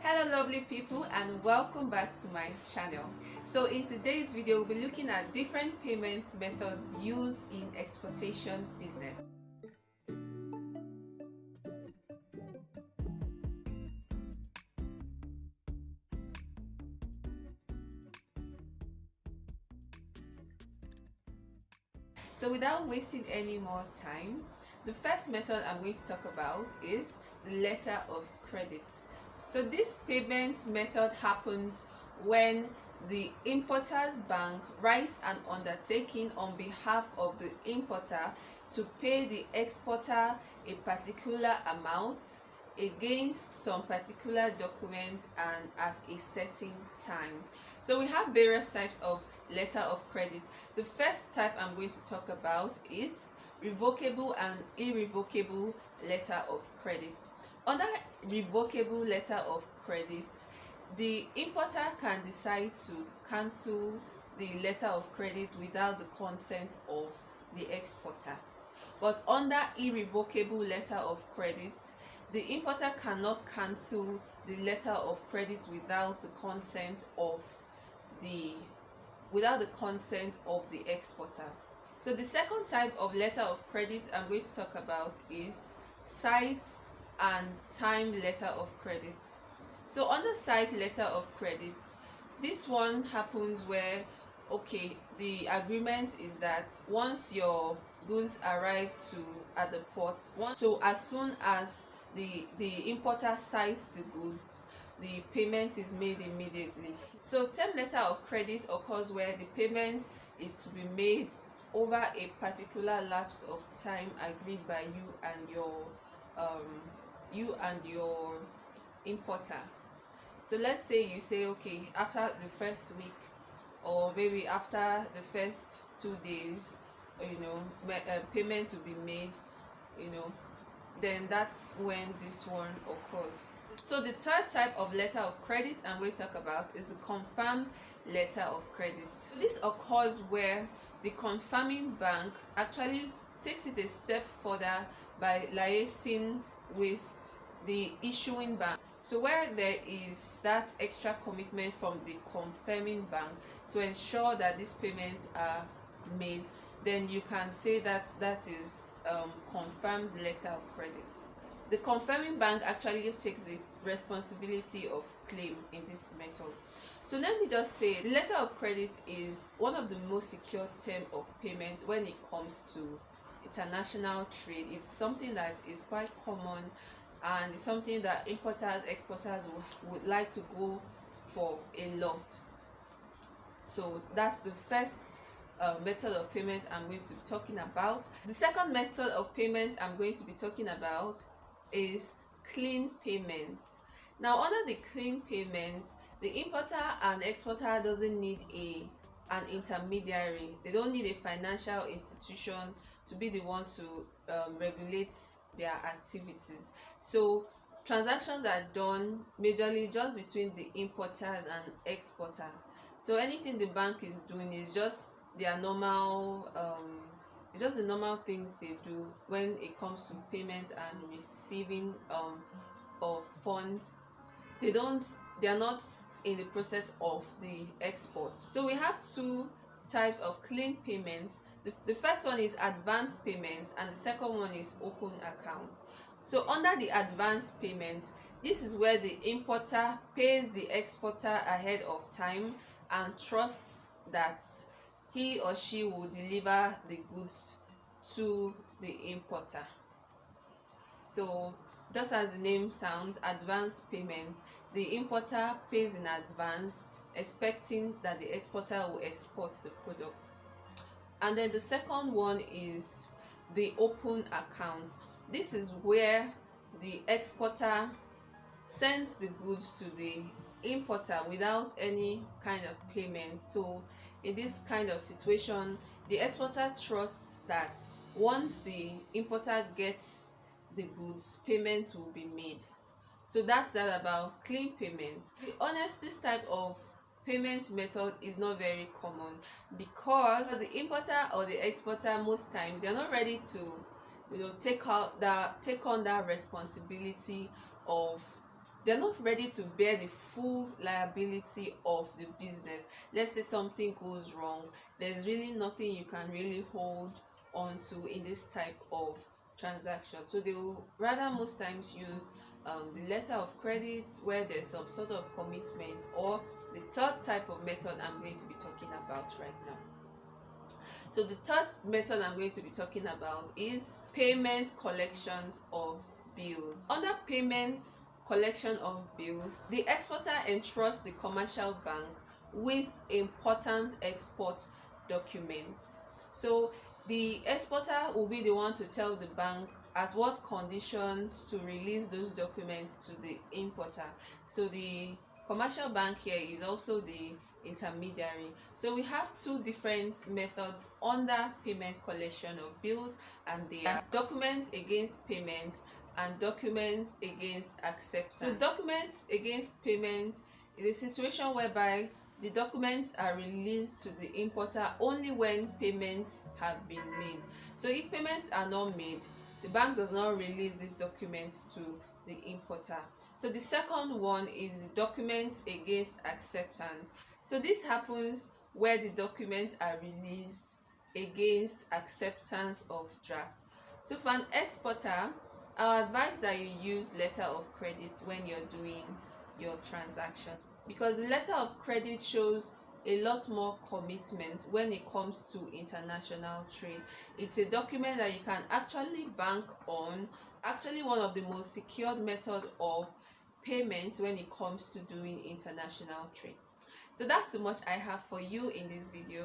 Hello lovely people, and welcome back to my channel. So in today's video we'll be looking at different payment methods used in exportation business. So without wasting any more time, the first method I'm going to talk about is the letter of credit. So this payment method happens when the importer's bank writes an undertaking on behalf of the importer to pay the exporter a particular amount against some particular documents and at a certain time. So we have various types of letter of credit. The first type I'm going to talk about is revocable and irrevocable letter of credit. Under revocable letter of credit, the importer can decide to cancel the letter of credit without the consent of the exporter. But under irrevocable letter of credit, the importer cannot cancel the letter of credit without the consent of the exporter. So the second type of letter of credit I'm going to talk about is site and time letter of credit. So under site letter of credit, this one happens where the agreement is that once your goods arrive at the port, so as soon as the importer cites the goods, the payment is made immediately. So term letter of credit occurs where the payment is to be made over a particular lapse of time agreed by you and your importer. So let's say you say, okay, after the first week, or maybe after the first 2 days, payment will be made, then that's when this one occurs. So the third type of letter of credit I'm going to talk about is the confirmed letter of credit. So this occurs where the confirming bank actually takes it a step further by liaising with the issuing bank. So where there is that extra commitment from the confirming bank to ensure that these payments are made, then you can say that is confirmed letter of credit. The confirming bank actually takes the responsibility of claim in this method. So let me just say, the letter of credit is one of the most secure term of payment when it comes to international trade. It's something that is quite common, and it's something that importers, exporters would like to go for a lot. So that's the first method of payment I'm going to be talking about. The second method of payment I'm going to be talking about is clean payments. Now under the clean payments, the importer and exporter doesn't need an intermediary. They don't need a financial institution to be the one to regulate their activities. So transactions are done majorly just between the importers and exporter. So anything the bank is doing is just their normal it's just the normal things they do when it comes to payment and receiving of funds. They are not in the process of the export. So we have two types of clean payments. The first one is advance payment, and the second one is open account. So under the advance payment, this is where the importer pays the exporter ahead of time and trusts that he or she will deliver the goods to the importer. So just as the name sounds, advance payment, the importer pays in advance expecting that the exporter will export the product. And then the second one is the open account. This is where the exporter sends the goods to the importer without any kind of payment. So in this kind of situation, the exporter trusts that once the importer gets the goods, payments will be made. So that's that about clean payments. To be honest, this type of payment method is not very common because the importer or the exporter, most times they're not ready to take on that responsibility of they're not ready to bear the full liability of the business. Let's say something goes wrong, there's really nothing you can really hold on to in this type of transaction. So they will rather most times use the letter of credit, where there's some sort of commitment, or the third type of method I'm going to be talking about right now. So the third method I'm going to be talking about is payment collections of bills. Under payments collection of bills, the exporter entrusts the commercial bank with important export documents. So the exporter will be the one to tell the bank at what conditions to release those documents to the importer. So the commercial bank here is also the intermediary. So we have two different methods under payment collection of bills, and they are documents against payments and documents against acceptance. So documents against payment is a situation whereby the documents are released to the importer only when payments have been made. So if payments are not made, the bank does not release these documents to the importer. So the second one is documents against acceptance. So this happens where the documents are released against acceptance of draft. So for an exporter, I advise that you use letter of credit when you're doing your transactions, because the letter of credit shows a lot more commitment when it comes to international trade. It's a document that you can actually bank on, actually one of the most secured method of payments when it comes to doing international trade. So that's the much I have for you in this video.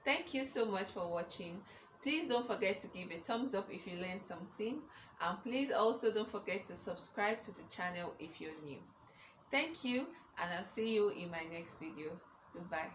Thank you so much for watching. Please don't forget to give a thumbs up if you learned something, and please also don't forget to subscribe to the channel if you're new. Thank you, and I'll see you in my next video. Goodbye.